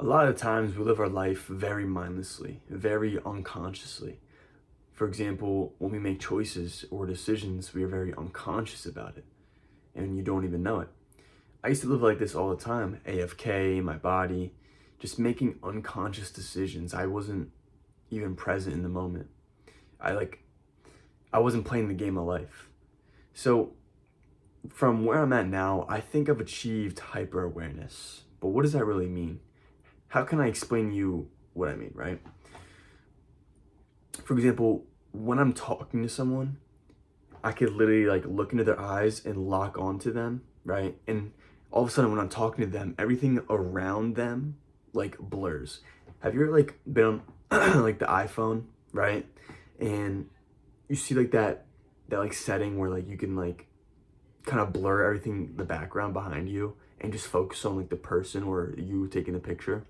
A lot of times we live our life very mindlessly, very unconsciously. For example, when we make choices or decisions, we are very unconscious about it and you don't even know it. I used to live like this all the time, AFK, my body, just making unconscious decisions. I wasn't even present in the moment. I like I wasn't playing the game of life. So from where I'm at now, I think I've achieved hyper awareness. But what does that really mean? How can I explain to you what I mean, right? For example, when I'm talking to someone, I could literally like look into their eyes and lock onto them, right? And all of a sudden when I'm talking to them, everything around them like blurs. Have you ever like been on like the iPhone, right? And you see like that like setting where like you can like kind of blur everything, the background behind you, and just focus on like the person or you taking the picture.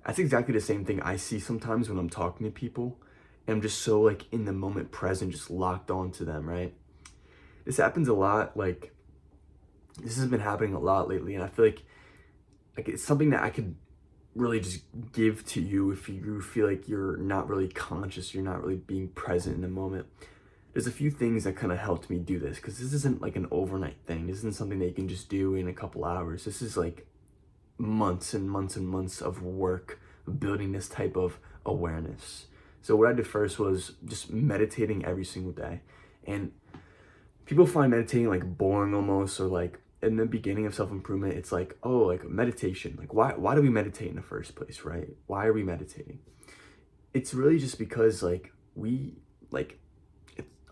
That's exactly the same thing I see sometimes when I'm talking to people. And I'm just so like in the moment present, just locked on to them, right? This happens a lot. Like this has been happening a lot lately, and I feel like it's something that I could really just give to you if you feel like you're not really conscious, you're not really being present in the moment. There's a few things that kind of helped me do this because this isn't like an overnight thing. This isn't something that you can just do in a couple hours. This is like months and months and months of work building this type of awareness. So what I did first was just meditating every single day. And people find meditating like boring almost, or like in the beginning of self-improvement, it's like, oh, like meditation. Like why do we meditate in the first place, right? Why are we meditating? It's really just because like we like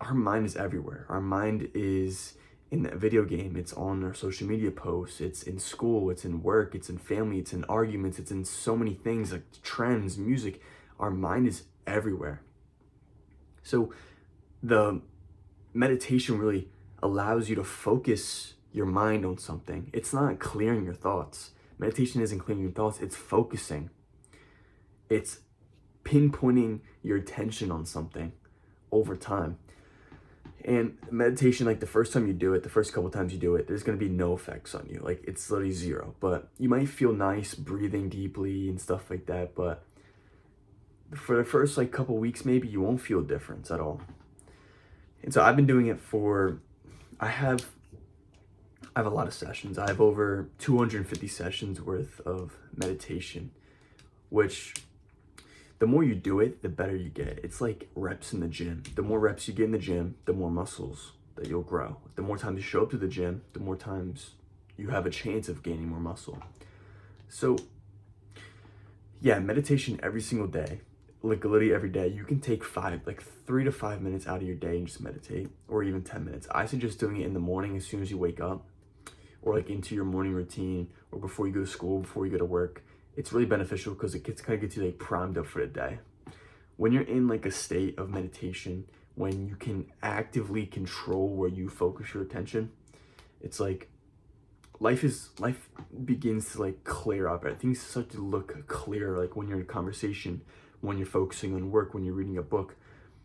our mind is everywhere. Our mind is in that video game, it's on our social media posts, it's in school, it's in work, it's in family, it's in arguments, it's in so many things like trends, music. Our mind is everywhere. So the meditation really allows you to focus your mind on something. It's not clearing your thoughts. Meditation isn't clearing your thoughts, it's focusing. It's pinpointing your attention on something over time. And meditation, like the first time you do it, the first couple times you do it, there's gonna be no effects on you. Like it's literally zero. But you might feel nice breathing deeply and stuff like that. But for the first like couple weeks, maybe you won't feel a difference at all. And so I've been doing it for, I have I have a lot of sessions. I have over 250 sessions worth of meditation, which the more you do it, the better you get. It's like reps in the gym. The more reps you get in the gym, the more muscles that you'll grow. The more times you show up to the gym, the more times you have a chance of gaining more muscle. So yeah, meditation every single day, like literally every day. You can take 3 to 5 minutes out of your day and just meditate, or even 10 minutes. I suggest doing it in the morning as soon as you wake up, or like into your morning routine, or before you go to school, before you go to work. It's really beneficial because it kind of gets you like primed up for the day. When you're in like a state of meditation, when you can actively control where you focus your attention, it's like life begins to like clear up. Things start to look clear. Like when you're in a conversation, when you're focusing on work, when you're reading a book,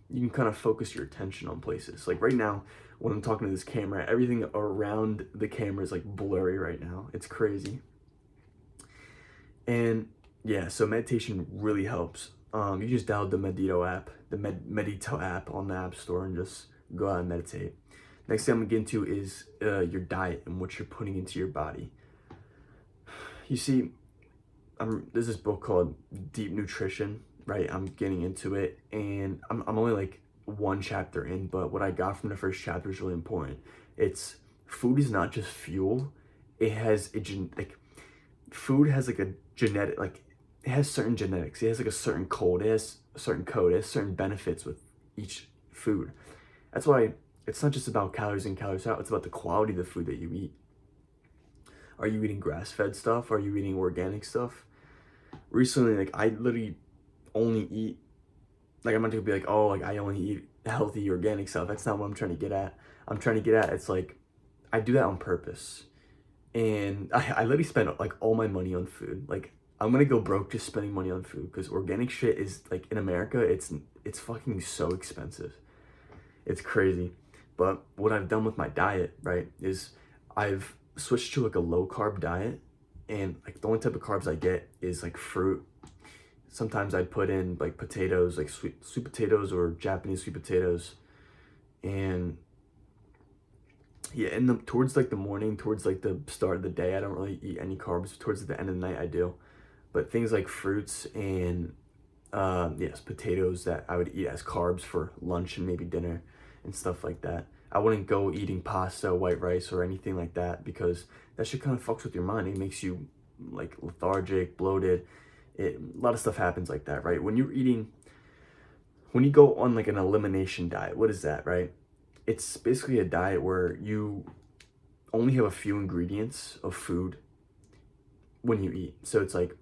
you can kind of focus your attention on places. Like right now, when I'm talking to this camera, everything around the camera is like blurry right now. It's crazy. And yeah, so meditation really helps. You just download the Medito app, the Medito app on the App Store, and just go out and meditate. Next thing I'm gonna get into is your diet and what you're putting into your body. You see, there's this book called Deep Nutrition, right? I'm getting into it, and I'm only like one chapter in, but what I got from the first chapter is really important. It's food is not just fuel; it has like food has like a genetic, like it has certain genetics. It has like a certain code. It has a certain code. It has certain benefits with each food. That's why it's not just about calories in, calories out. It's about the quality of the food that you eat. Are you eating grass-fed stuff? Are you eating organic stuff? Recently, like I literally only eat, like I'm not gonna be like, oh, like I only eat healthy organic stuff. That's not what I'm trying to get at. I'm trying to get at, it's like I do that on purpose. And I literally spend like all my money on food. Like I'm gonna go broke just spending money on food because organic shit is like in America, it's fucking so expensive. It's crazy. But what I've done with my diet, right, is I've switched to like a low carb diet, And like the only type of carbs I get is like fruit. Sometimes I'd put in like potatoes, like sweet potatoes or Japanese sweet potatoes. And yeah, and towards like the morning, towards like the start of the day, I don't really eat any carbs. Towards the end of the night, I do. But things like fruits and yes, potatoes that I would eat as carbs for lunch and maybe dinner and stuff like that. I wouldn't go eating pasta, white rice, or anything like that because that shit kind of fucks with your mind. It makes you like lethargic, bloated. A lot of stuff happens like that, right? When you go on like an elimination diet, what is that, right? It's basically a diet where you only have a few ingredients of food when you eat. So it's like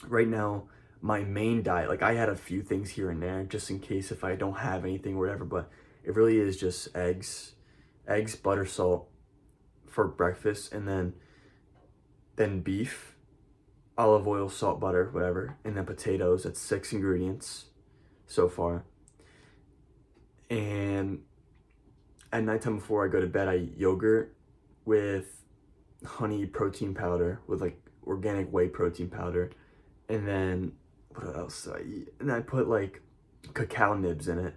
right now, my main diet, like I had a few things here and there just in case if I don't have anything or whatever, but it really is just eggs, butter, salt for breakfast, and then beef, olive oil, salt, butter, whatever, and then potatoes. That's 6 ingredients so far. And at nighttime before I go to bed, I eat yogurt with honey protein powder, with like organic whey protein powder. And then what else do I eat? And I put like cacao nibs in it.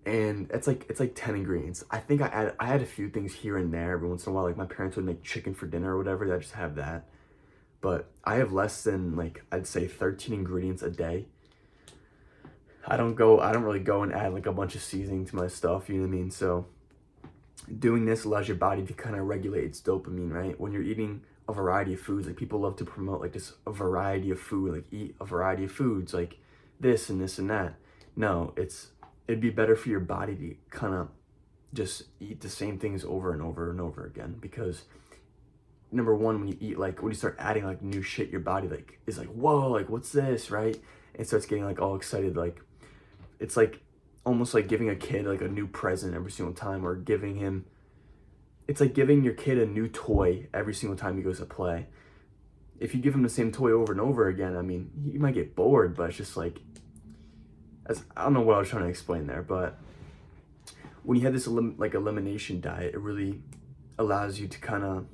And it's like 10 ingredients. I think I had a few things here and there every once in a while. Like my parents would make chicken for dinner or whatever. I just have that. But I have less than like I'd say 13 ingredients a day. I don't really go and add like a bunch of seasoning to my stuff, you know what I mean? So doing this allows your body to kind of regulate its dopamine, right? When you're eating a variety of foods, like people love to promote like this a variety of food, like eat a variety of foods, like this and this and that. No, it'd be better for your body to kind of just eat the same things over and over and over again, because number one, when you start adding like new shit, your body like is like, whoa, like what's this, right? And starts getting like all excited. Like it's like almost like giving a kid like a new present every single time, or it's like giving your kid a new toy every single time he goes to play. If you give him the same toy over and over again, I mean, he might get bored, but it's just like, I don't know what I was trying to explain there, but when you have this elimination diet, it really allows you to kind of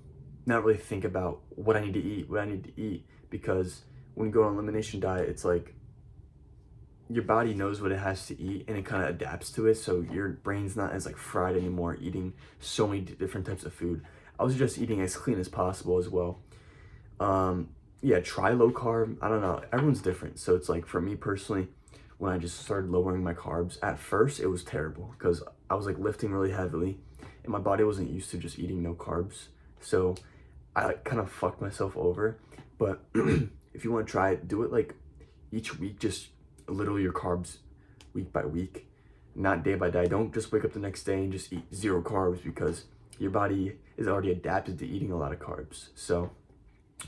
not really think about what I need to eat, because when you go on elimination diet, it's like your body knows what it has to eat and it kind of adapts to it, so your brain's not as like fried anymore eating so many different types of food. I was just eating as clean as possible as well. Yeah, try low carb. I don't know, everyone's different. So it's like for me personally, when I just started lowering my carbs, at first it was terrible because I was like lifting really heavily and my body wasn't used to just eating no carbs, so I like kind of fucked myself over. But if you want to try it, do it like each week, just literally your carbs week by week, not day by day. Don't just wake up the next day and just eat 0 carbs, because your body is already adapted to eating a lot of carbs. So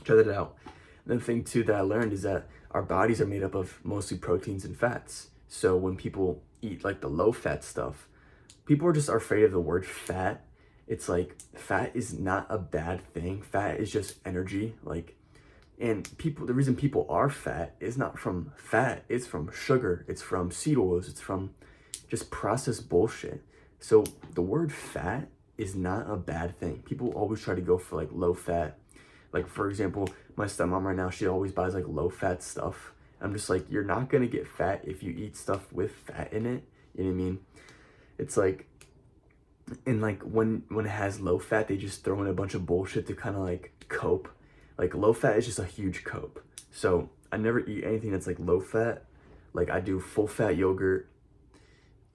try that out. Another thing too that I learned is that our bodies are made up of mostly proteins and fats. So when people eat like the low fat stuff, people are afraid of the word fat. It's like, fat is not a bad thing. Fat is just energy. Like, and the reason people are fat is not from fat, it's from sugar, it's from seed oils, it's from just processed bullshit. So the word fat is not a bad thing. People always try to go for like low fat. Like for example, my stepmom right now, she always buys like low fat stuff. I'm just like, you're not gonna get fat if you eat stuff with fat in it. You know what I mean? It's like, and like when it has low fat, they just throw in a bunch of bullshit to kind of like cope. Like low fat is just a huge cope. So I never eat anything that's like low fat. Like I do full fat yogurt.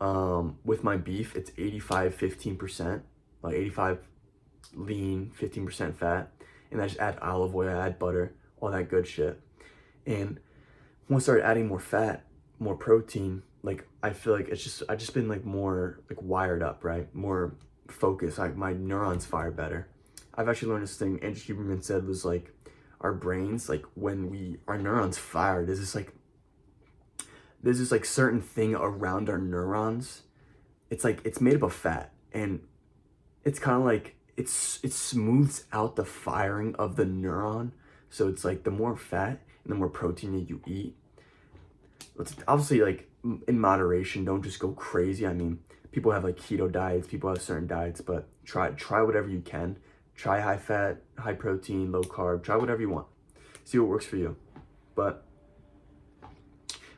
With my beef, it's 85-15%, like 85 lean, 15% fat. And I just add olive oil, I add butter, all that good shit. And once I started adding more fat, more protein, like I feel like I just been like more like wired up, right? More focused, like my neurons fire better. I've actually learned this thing Andrew Huberman said was like, our brains, like when our neurons fire, there's this like certain thing around our neurons. It's like, it's made up of fat, and it's kind of like, it smooths out the firing of the neuron. So it's like the more fat and the more protein that you eat, it's obviously like in moderation, don't just go crazy. I mean, people have like keto diets, people have certain diets, but try whatever you can. Try high fat, high protein, low carb. Try whatever you want. See what works for you. But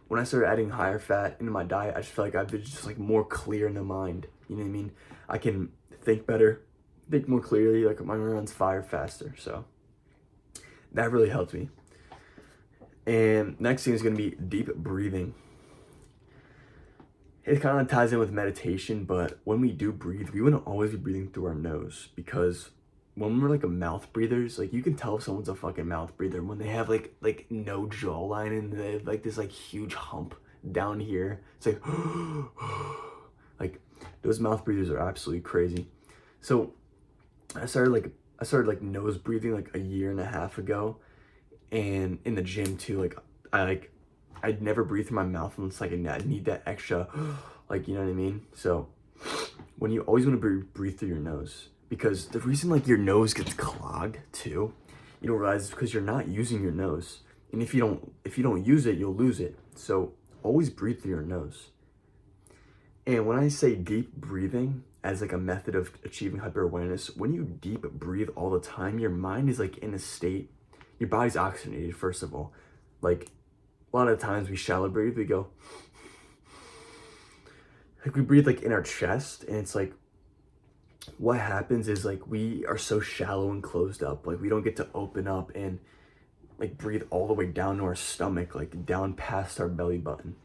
when I started adding higher fat into my diet, I just feel like I've been just like more clear in the mind. You know what I mean? I can think better, think more clearly, like my mind runs fire faster. So that really helped me. And next thing is gonna be deep breathing. It kind of ties in with meditation, but when we do breathe, we wouldn't always be breathing through our nose, because when we're like a mouth breathers, like you can tell if someone's a fucking mouth breather when they have like no jawline and they have like this like huge hump down here. It's like like those mouth breathers are absolutely crazy. So I started like nose breathing like a year and a half ago, and in the gym too. I'd never breathe through my mouth unless like I need that extra, like, you know what I mean? So when you always want to breathe through your nose, because the reason like your nose gets clogged too, you don't realize, it's because you're not using your nose. And if you don't use it, you'll lose it. So always breathe through your nose. And when I say deep breathing as like a method of achieving hyper awareness, when you deep breathe all the time, your mind is like in a state, your body's oxygenated, first of all. Like a lot of times we shallow breathe, we go, like we breathe like in our chest, and it's like, what happens is like we are so shallow and closed up, like we don't get to open up and like breathe all the way down to our stomach, like down past our belly button.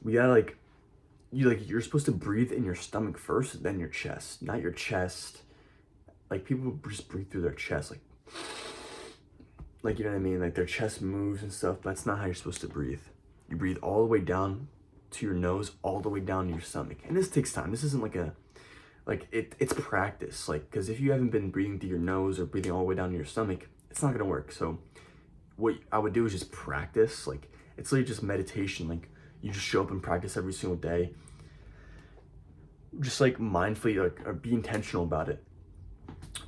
We gotta you're supposed to breathe in your stomach first, then your chest, not your chest. Like people just breathe through their chest, like you know what I mean? Like their chest moves and stuff, but that's not how you're supposed to breathe. You breathe all the way down to your nose, all the way down to your stomach. And this takes time. This isn't it's practice. Like, because if you haven't been breathing through your nose or breathing all the way down to your stomach, it's not gonna work. So what I would do is just practice. Like, it's literally just meditation. Like, you just show up and practice every single day. Just like mindfully, like, or be intentional about it.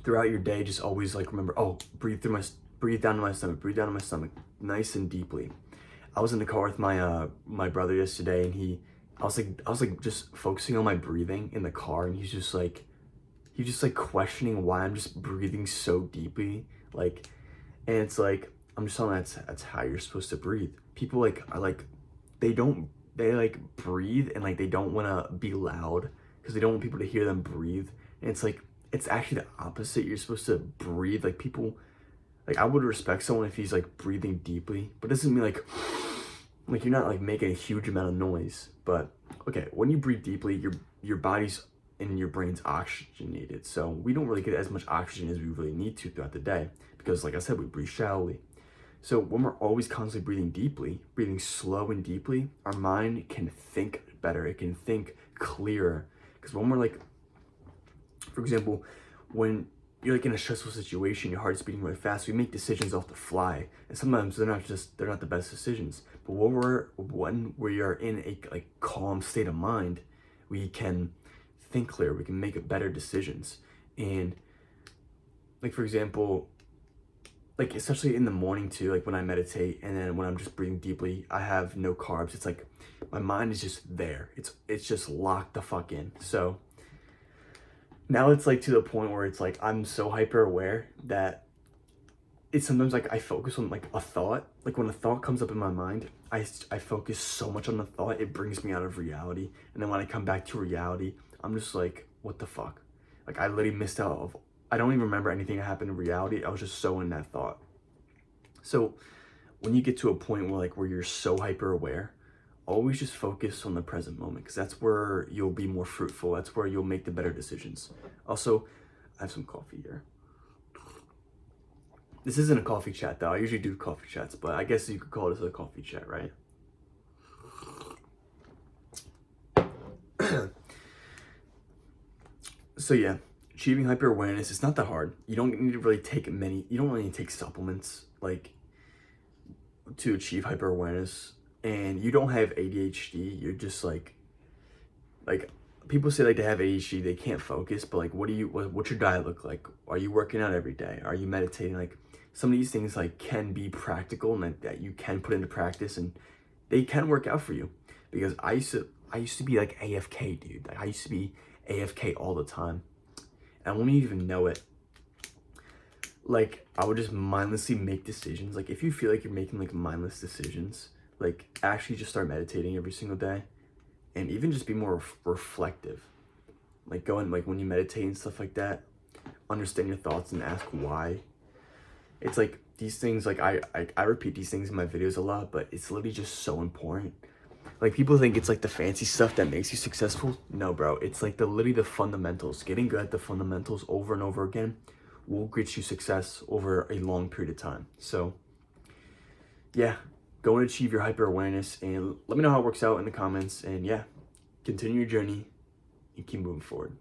Throughout your day, just always like remember, oh, breathe down to my stomach, nice and deeply. I was in the car with my brother yesterday, and I was like just focusing on my breathing in the car, and he's just like questioning why I'm just breathing so deeply, like, and it's like, I'm just telling him that's how you're supposed to breathe. People they breathe, and like they don't want to be loud because they don't want people to hear them breathe, and it's like, it's actually the opposite. You're supposed to breathe like people. Like, I would respect someone if he's like breathing deeply, but it doesn't mean like you're not like making a huge amount of noise. But okay, when you breathe deeply, your body's and your brain's oxygenated, so we don't really get as much oxygen as we really need to throughout the day, because like I said, we breathe shallowly. So when we're always constantly breathing deeply, breathing slow and deeply, our mind can think better. It can think clearer. Because when we're like, for example, when you're like in a stressful situation, your heart's beating really fast, we make decisions off the fly, and sometimes they're not the best decisions. But when we are in a like calm state of mind, we can think clear, we can make better decisions. And like, for example, like especially in the morning too, like when I meditate and then when I'm just breathing deeply, I have no carbs, it's like my mind is just there, it's just locked the fuck in. So now it's like to the point where it's like I'm so hyper aware that it's sometimes like I focus on like a thought. Like when a thought comes up in my mind, I focus so much on the thought, it brings me out of reality. And then when I come back to reality, I'm just like, what the fuck? Like I literally missed out of, I don't even remember anything that happened in reality. I was just so in that thought. So when you get to a point where you're so hyper aware, always just focus on the present moment, because that's where you'll be more fruitful. That's where you'll make the better decisions. Also, I have some coffee here. This isn't a coffee chat though. I usually do coffee chats, but I guess you could call this a coffee chat, right? So yeah, achieving hyper awareness, it's not that hard. You don't need to really you don't really need to take supplements like to achieve hyper awareness. And you don't have ADHD, you're just like people say like they have ADHD, they can't focus, but like what's your diet look like? Are you working out every day? Are you meditating? Like some of these things like can be practical and that you can put into practice, and they can work out for you. Because I used to be like AFK, dude. Like I used to be AFK all the time. And I wouldn't even know it. like I would just mindlessly make decisions. Like if you feel like you're making like mindless decisions, like actually just start meditating every single day, and even just be more reflective. Like go and like when you meditate and stuff like that, understand your thoughts and ask why. It's like these things, like I repeat these things in my videos a lot, but it's literally just so important. Like people think it's like the fancy stuff that makes you successful. No, bro, it's like literally the fundamentals. Getting good at the fundamentals over and over again will get you success over a long period of time. So yeah, go and achieve your hyper awareness, and let me know how it works out in the comments. And yeah, continue your journey and keep moving forward.